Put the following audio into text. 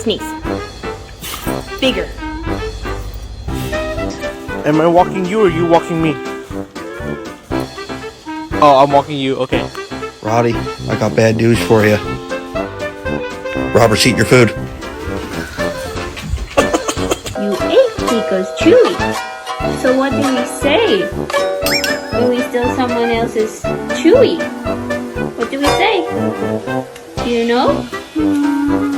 sneeze. Bigger. Am I walking you or you walking me? Oh, I'm walking you. Okay. Roddy, I got bad news for you. Robert's eating your food. You ate Chico's Chewy. So what do we say when we steal someone else's Chewy? What do we say? Do you know?